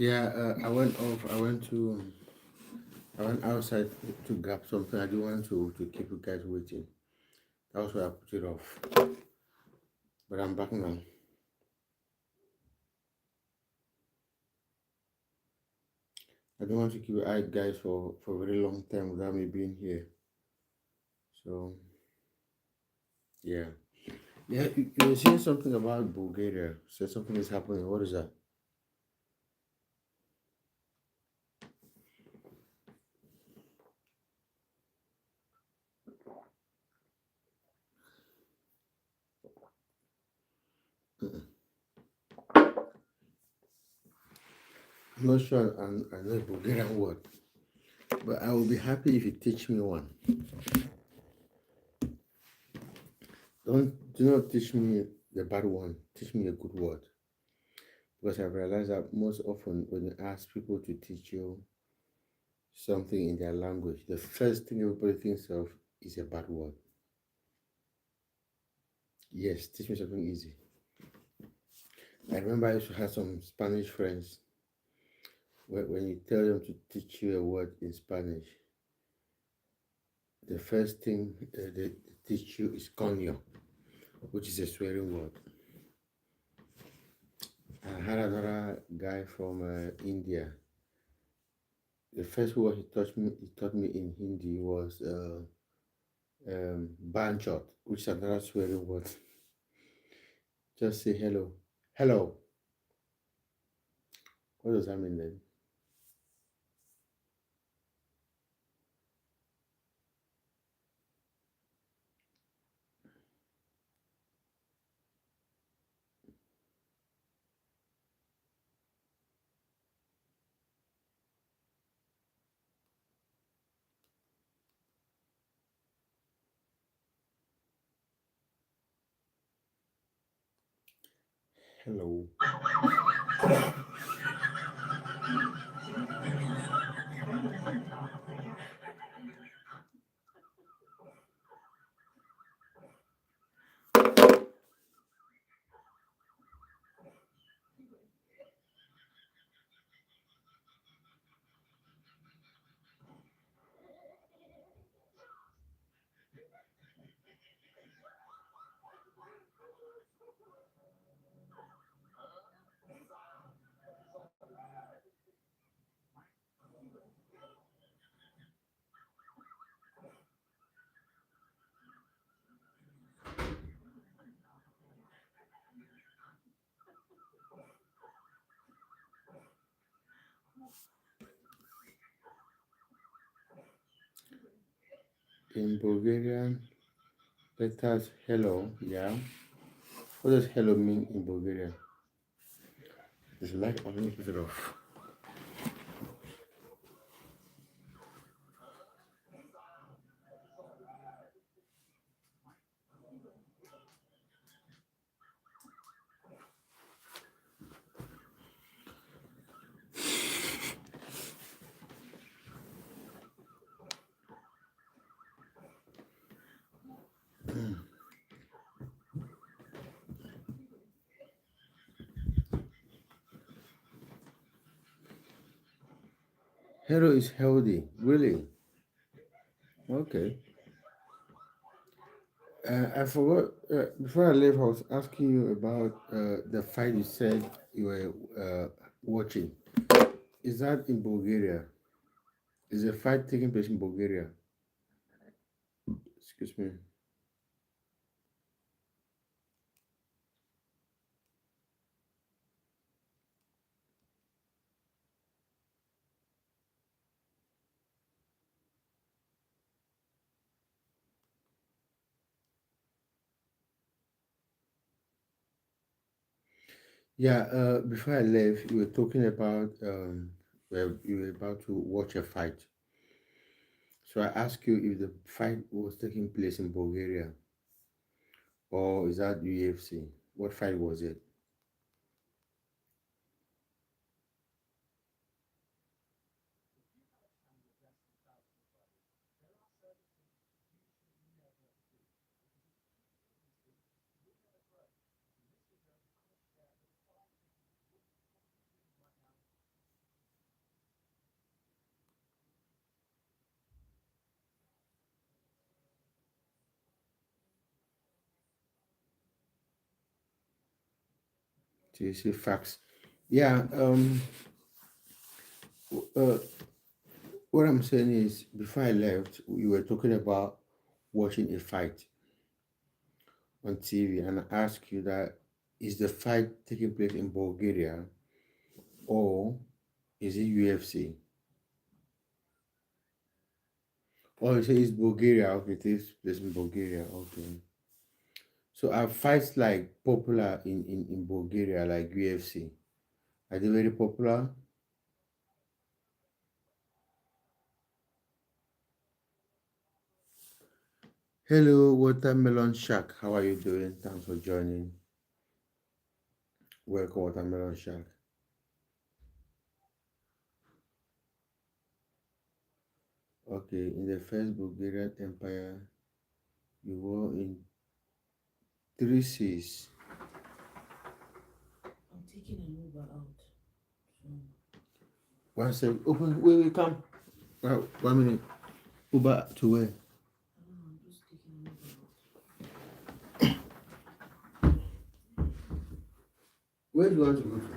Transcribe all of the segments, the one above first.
Yeah, I went outside to grab something. I didn't want to keep you guys waiting. That was why I put it off. But I'm back now. I don't want to keep you guys for a very long time without me being here. So yeah, yeah. You were saying something about Bulgaria. So something is happening. What is that? I'm not sure. I know Bulgarian word, but I will be happy if you teach me one. Do not teach me the bad one. Teach me a good word. Because I've realized that most often when you ask people to teach you something in their language, the first thing everybody thinks of is a bad word. Yes, teach me something easy. I remember I used to have some Spanish friends. When you tell them to teach you a word in Spanish, the first thing they teach you is coño, which is a swearing word. I had another guy from India. The first word he taught me in Hindi was banchot, which is another swearing word. Just say hello. Hello. What does that mean then? Hello. In Bulgarian, letters hello, yeah. What does hello mean in Bulgarian? It's like I'm going to put it off. Hello is healthy, really. Okay. I forgot. Before I left, I was asking you about the fight you said you were watching. Is that in Bulgaria? Is a fight taking place in Bulgaria? Excuse me. Yeah, before I left, you were talking about well, you were about to watch a fight. So I asked you if the fight was taking place in Bulgaria or is that UFC? What fight was it? So you say facts. Yeah. Uh, what I'm saying is, before I left, we were talking about watching a fight on TV, and I asked you that is the fight taking place in Bulgaria or is it UFC? Oh, you say it's Bulgaria. Okay, it takes place in Bulgaria. Okay. So are fights like popular in Bulgaria, like UFC? Are they very popular? Hello, Watermelon Shark. How are you doing? Thanks for joining. Welcome, Watermelon Shark. Okay, in the first Bulgarian Empire, you were in three seas. I'm taking an Uber out. So. One sec. Open. Wait, come. 1 minute. Uber to where? I'm just taking an Uber out. Where do you want to go to?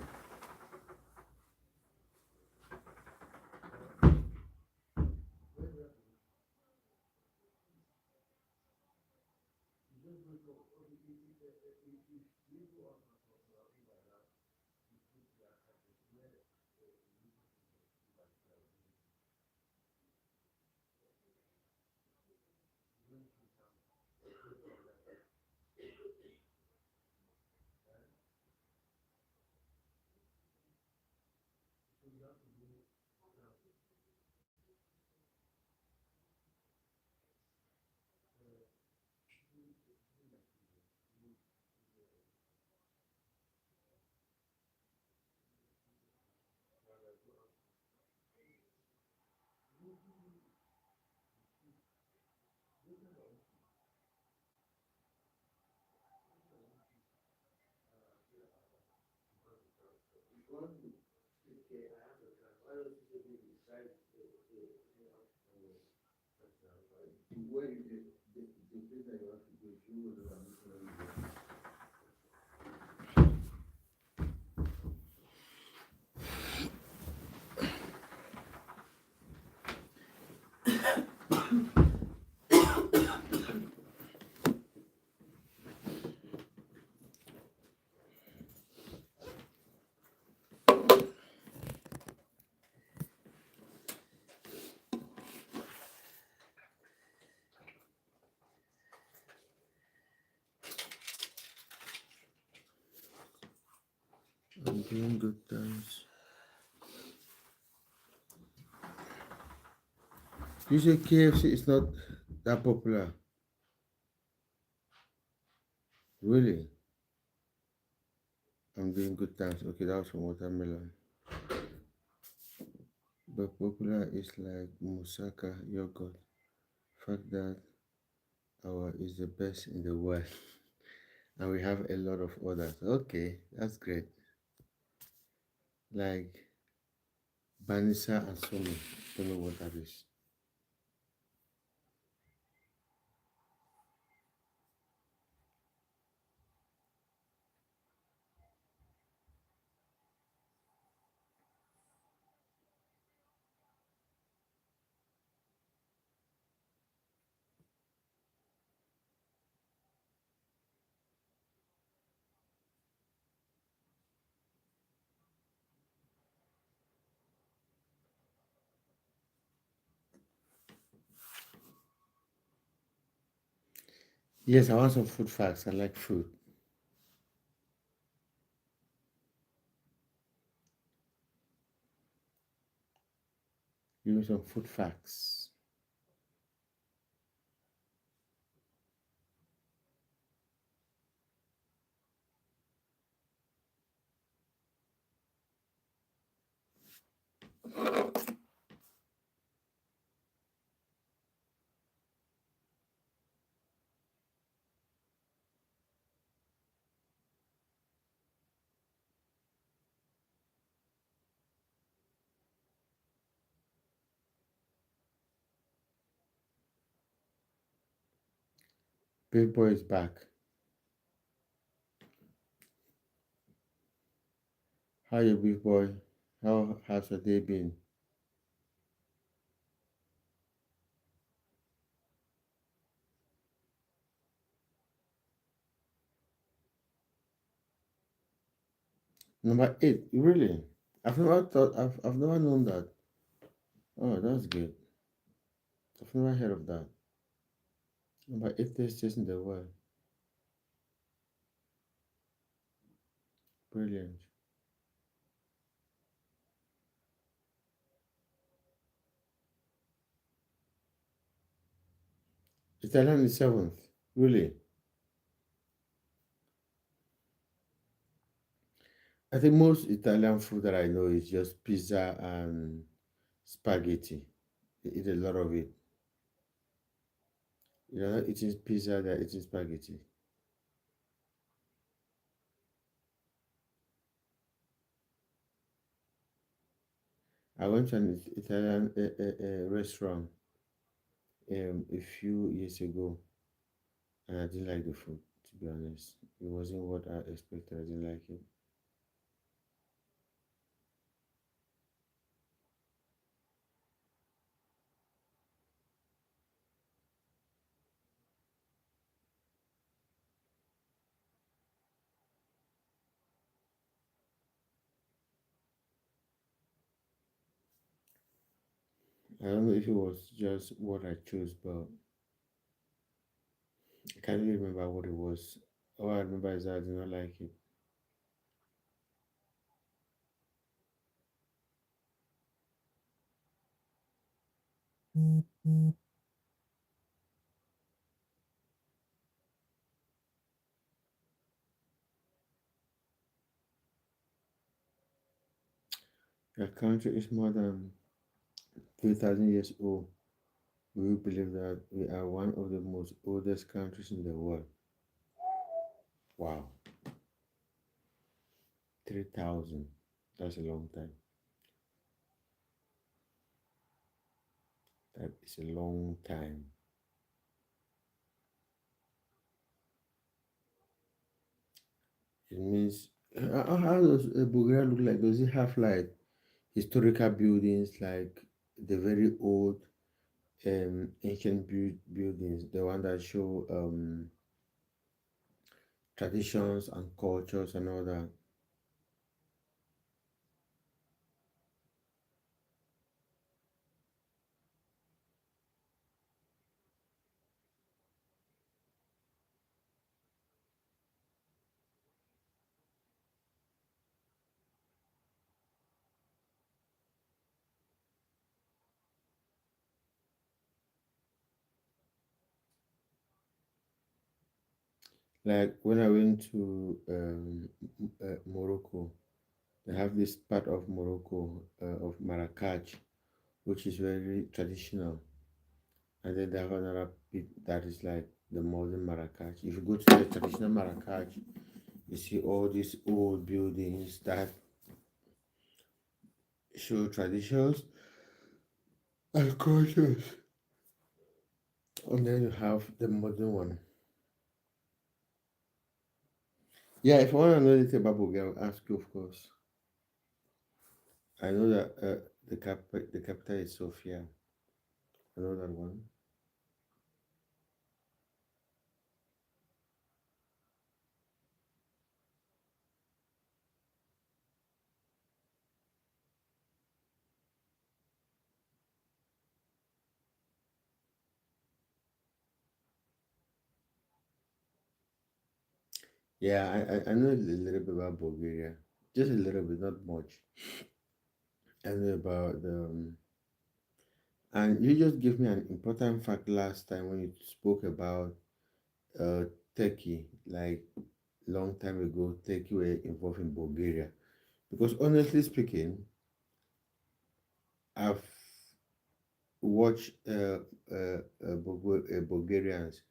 Where is the place that you want to go? If you will know, I'm just going to go. I'm doing good times. You say KFC is not that popular. Really? I'm doing good times. Okay, that was from Watermelon. But popular is like Musaka yogurt. Fact that our is the best in the world. And we have a lot of others. Okay, that's great. Like Banisa and Somi. Don't know what that is. Yes, I want some food facts. I like food. Give me some food facts. Big boy is back. How you big boy? How has your day been? Number eight, really? I've never known that. Oh, that's good. I've never heard of that. Number eight states in the world. Brilliant. Italian is seventh. Really? I think most Italian food that I know is just pizza and spaghetti. They eat a lot of it. You're not eating pizza, they're eating spaghetti. I went to an Italian restaurant a few years ago, and I didn't like the food, to be honest. It wasn't what I expected. I didn't like it. I don't know if it was just what I chose, but I can't really remember what it was. All I remember is that I did not like it. Your country is more than 3,000 years old. We believe that we are one of the most oldest countries in the world. Wow, 3,000. That's a long time. That is a long time. It means, how does Bulgaria look like? Does it have like historical buildings, like the very old ancient buildings, the one that show traditions and cultures and all that? Like when I went to Morocco, they have this part of Morocco of Marrakech, which is very traditional, and then they have another bit that is like the modern Marrakech. If you go to the traditional Marrakech, you see all these old buildings that show traditions and cultures, and then you have the modern one. Yeah, if you want to know anything about Bulgaria, I'll ask you, of course. I know that the capital is Sofia. I know that one. Yeah, I know a little bit about Bulgaria, just a little bit, not much. I know about the and you just gave me an important fact last time when you spoke about uh Turkey, like long time ago, Turkey were involved in Bulgaria. Because honestly speaking, I've watched Bulgarians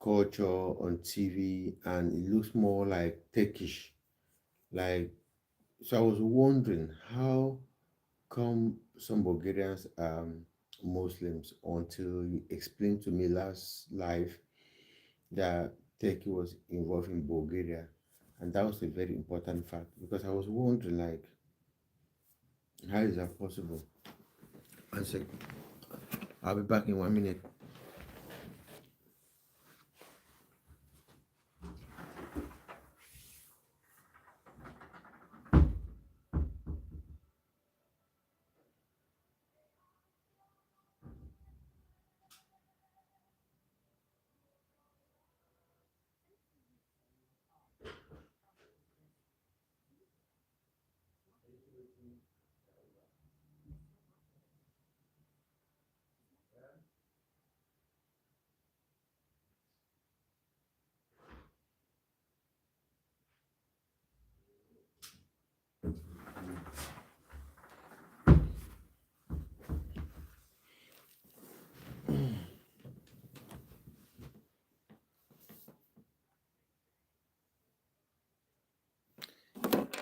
culture on TV, and it looks more like Turkish. Like, so I was wondering how come some Bulgarians are Muslims until you explained to me last live that Turkey was involved in Bulgaria. And that was a very important fact because I was wondering, like, how is that possible? One second. I'll be back in 1 minute.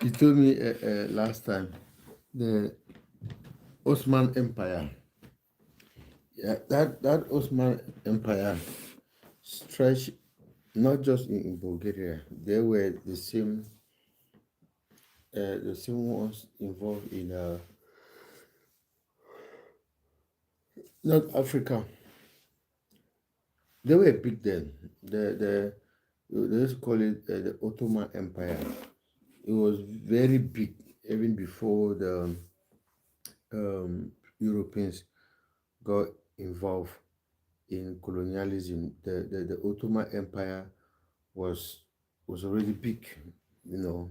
You told me last time the Ottoman Empire. Yeah, that Ottoman Empire stretched not just in Bulgaria. They were the same ones involved in North Africa. They were big then. They just call it the Ottoman Empire. It was very big even before the Europeans got involved in colonialism. The Ottoman Empire was was already big, you know,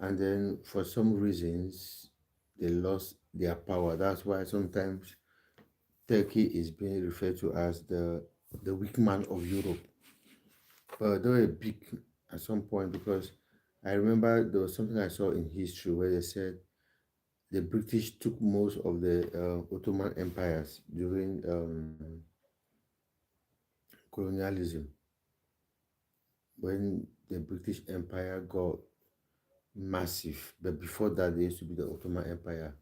and then for some reasons they lost their power. That's why sometimes Turkey is being referred to as the weak man of Europe. But they were big at some point because I remember there was something I saw in history where they said the British took most of the Ottoman empires during colonialism when the British Empire got massive. But before that, there used to be the Ottoman Empire,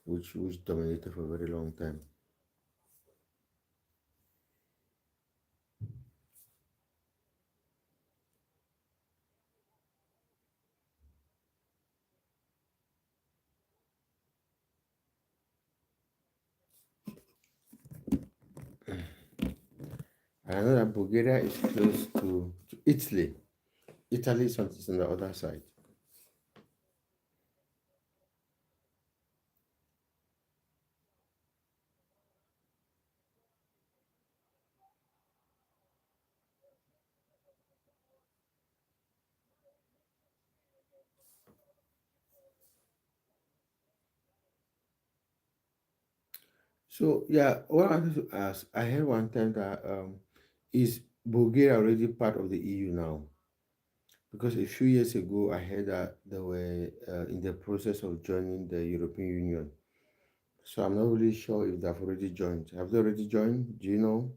which dominated for a very long time. And I know that Bulgaria is close to Italy. Italy is on the other side. So yeah, what I wanted to ask, I heard one time that is Bulgaria already part of the EU now? Because a few years ago, I heard that they were in the process of joining the European Union. So I'm not really sure if they've already joined. Have they already joined? Do you know?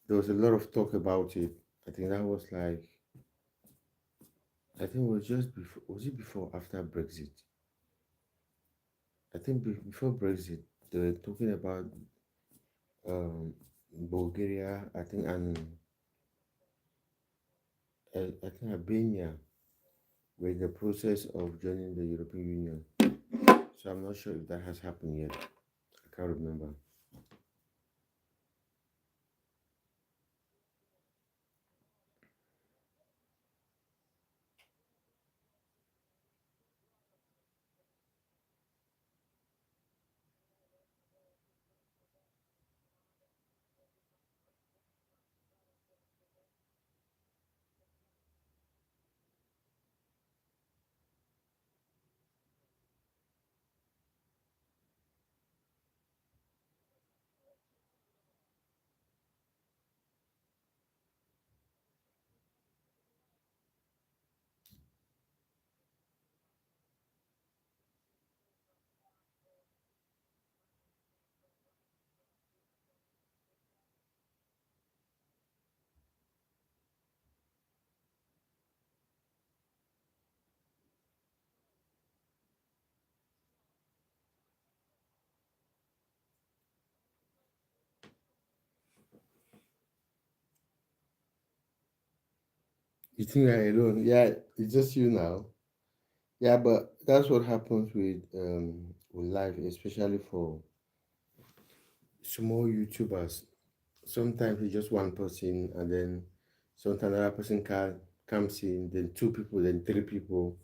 There was a lot of talk about it. I think that was like, I think it was just before, was it before or after Brexit? I think before Brexit, they were talking about Bulgaria, I think, and I think Albania were in the process of joining the European Union. So I'm not sure if that has happened yet. I can't remember. You think you're alone? Yeah, it's just you now. Yeah, but that's what happens with life, especially for small YouTubers. Sometimes it's just one person, and then sometimes another person comes in, then two people, then three people.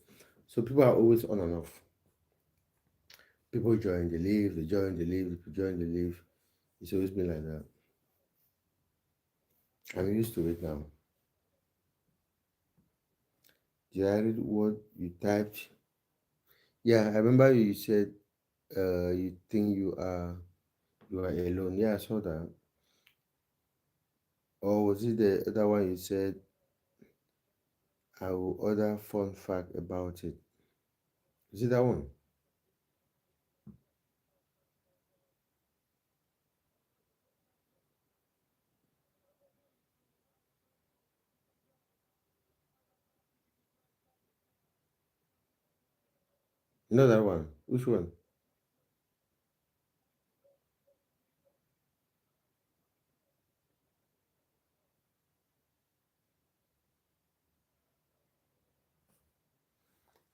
So people are always on and off. People join, they leave, they join, they leave, people join, they leave. It's always been like that. I'm used to it now. Did I read what you typed? Yeah, I remember you said you think you are alone. Yeah, I saw that. Or was it the other one you said I will order fun fact about it? Is it that one? No, that one. Which one?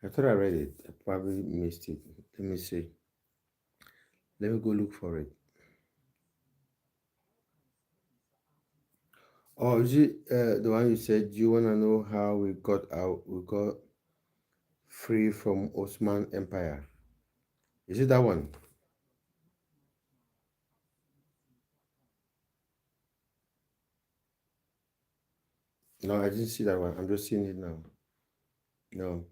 I thought I read it. I probably missed it. Let me see. Let me go look for it. Oh, is it the one you said? Do you want to know how we got out? We got free from Osman Empire. Is it that one? No, I didn't see that one. I'm just seeing it now. No.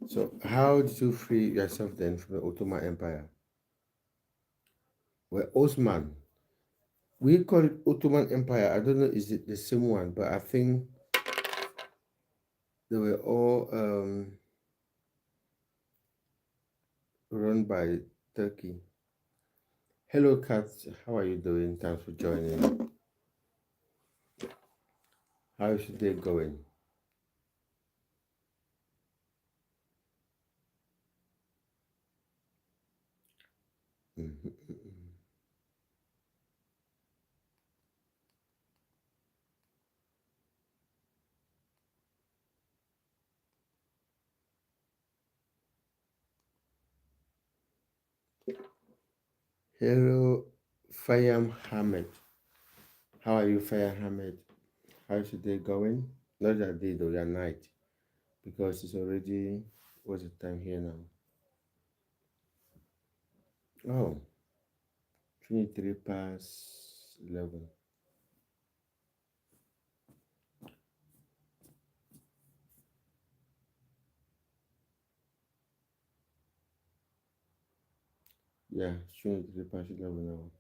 So, how did you free yourself then from the Ottoman Empire? Well, Osman. We call it Ottoman Empire. I don't know, is it the same one? But I think they were all run by Turkey. Hello, Kat. How are you doing? Thanks for joining. How is your day going? Mhm. Hello, Fayam Hamid. How are you, Fayam Hamid? How is your day going? Not that day though, your night. Because it's already, what's the time here now? Oh, 23 past 11. Yeah, it's 23 past 11 now.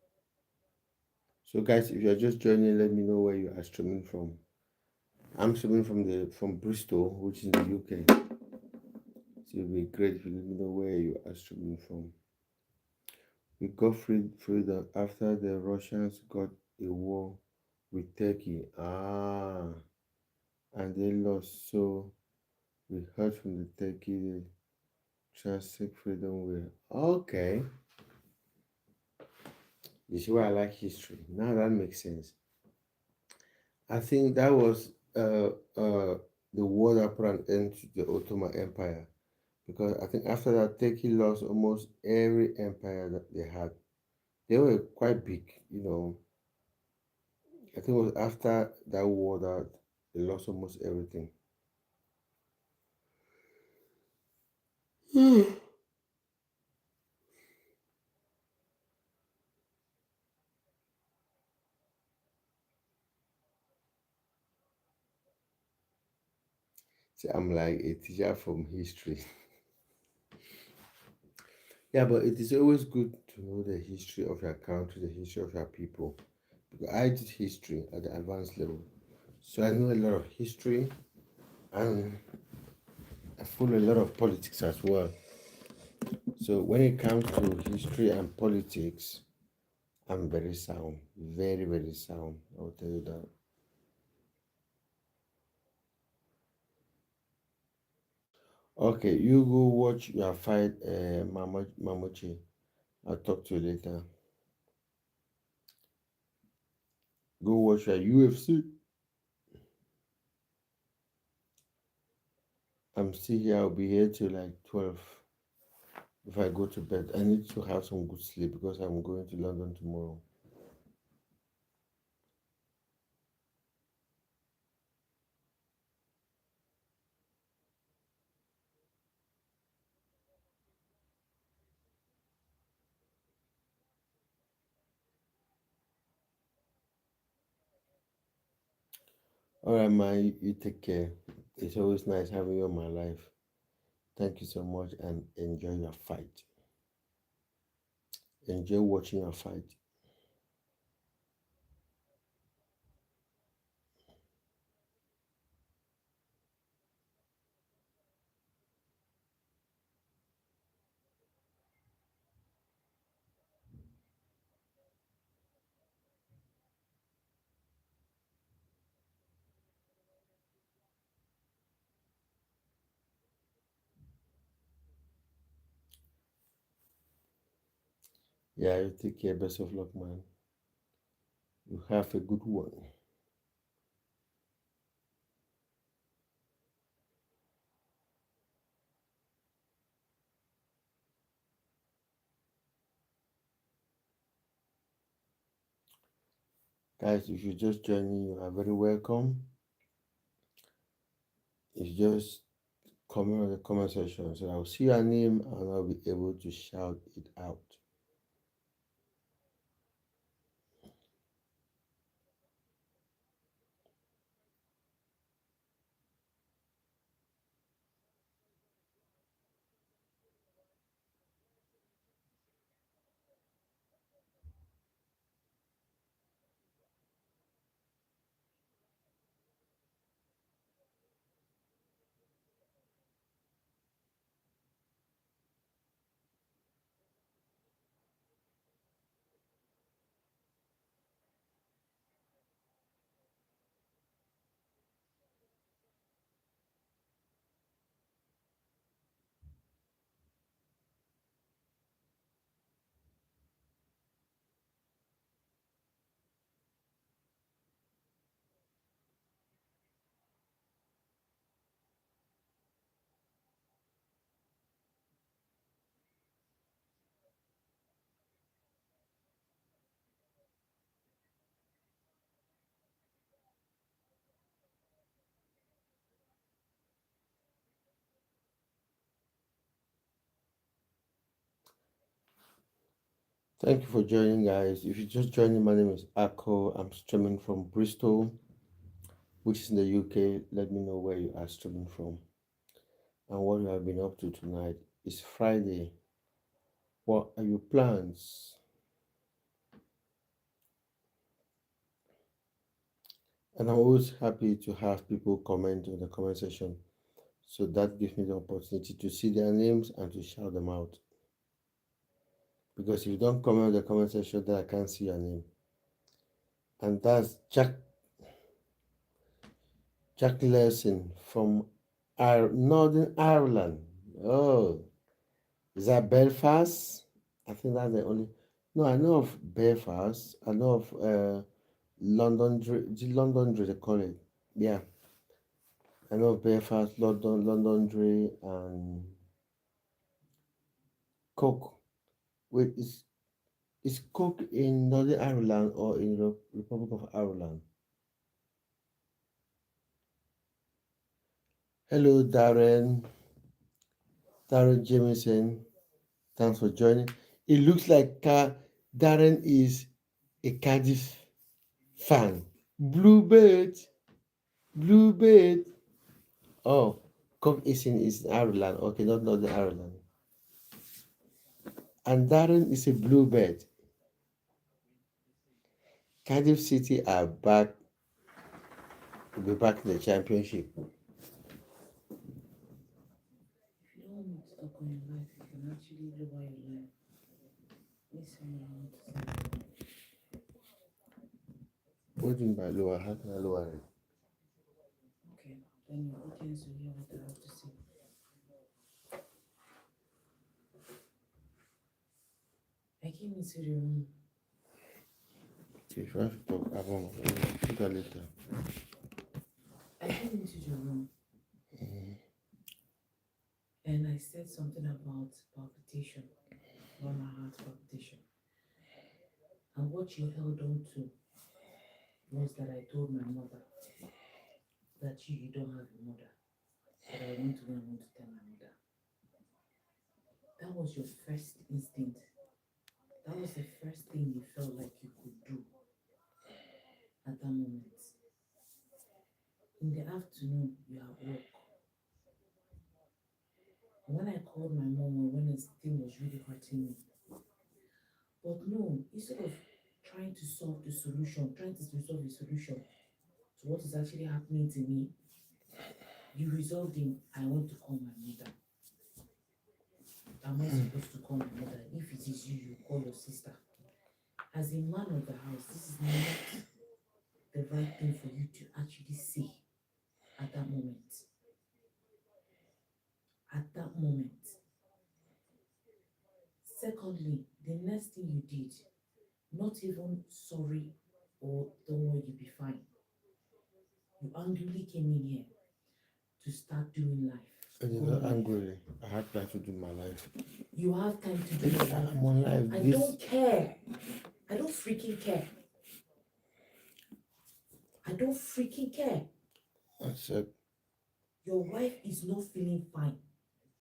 So guys, if you're just joining, let me know where you are streaming from. I'm streaming from Bristol, which is in the UK. So it'll be great if you let me know where you are streaming from. We got freedom after the Russians got a war with Turkey. And they lost. So we heard from the Turkey the Transic freedom will. Okay. You see why I like history. Now that makes sense. I think that was the war that put an end to the Ottoman Empire. Because I think after that, Turkey lost almost every empire that they had. They were quite big. I think it was after that war that they lost almost everything. So I'm like a teacher from history. Yeah, but it is always good to know the history of your country, the history of your people. Because I did history at the advanced level. So I know a lot of history and I follow a lot of politics as well. So when it comes to history and politics, I'm very sound. Very, very sound. I'll tell you that. Okay, you go watch your fight, Mamoche. I'll talk to you later. Go watch your UFC. I'm still here. I'll be here till like 12 if I go to bed. I need to have some good sleep because I'm going to London tomorrow. All right, man, you take care. It's always nice having you in my life. Thank you so much and enjoy your fight. Enjoy watching your fight. Yeah, you take care. Best of luck, man. You have a good one. Guys, if you're just joining, you are very welcome. It's just comment on the comment section so I'll see your name and I'll be able to shout it out. Thank you for joining, guys. If you just joining, my name is Ako. I'm streaming from Bristol, which is in the UK. Let me know where you are streaming from and what you have been up to tonight. It's Friday. What are your plans? And I'm always happy to have people comment on the comment section. So that gives me the opportunity to see their names and to shout them out. Because if you don't comment on the comment section, then I can't see your name. And that's Jack Lesson from Northern Ireland. Oh, is that Belfast? I think that's the only. No, I know of Belfast. I know of Londonderry, they call it. Yeah, I know of Belfast, Londonderry, and Coke. Wait, is Coke in Northern Ireland or in the Republic of Ireland? Hello, Darren Jameson. Thanks for joining. It looks like Darren is a Cardiff fan. Bluebird, Bluebird. Oh, Cock is in Ireland. Okay, not Northern Ireland. And Darren is a Bluebird. Cardiff City are back. Will be back in the championship. If you don't want me to talk on your life, you can actually lower your life. Listen, I want to say. What do you mean by lower? How can I lower it? Okay, then your audience will hear what I have to say. I came into the room. Okay, if you want to talk, I won't. We'll do that later. I came into the room Mhm. said something about palpitation, about my heart palpitation. And what you held on to was that I told my mother that you don't have a mother. That I want to go and want to tell my mother. That was your first instinct. That was the first thing you felt like you could do at that moment. In the afternoon, you are at work. And when I called my mom, when this thing was really hurting me, but no, instead of trying to solve the solution, trying to resolve the solution to what is actually happening to me, you resolved in, I want to call my mother. Am I supposed to call my mother? If it is you, you call your sister. As a man of the house, this is not the right thing for you to actually say at that moment. At that moment. Secondly, the next thing you did, not even sorry or don't worry, you'll be fine. You angrily came in here to start doing life. And you're not angry. I have time to do my life. You have time to do your life. I'm on life. I don't care. I don't freaking care. I don't freaking care. Accept. Your wife is not feeling fine.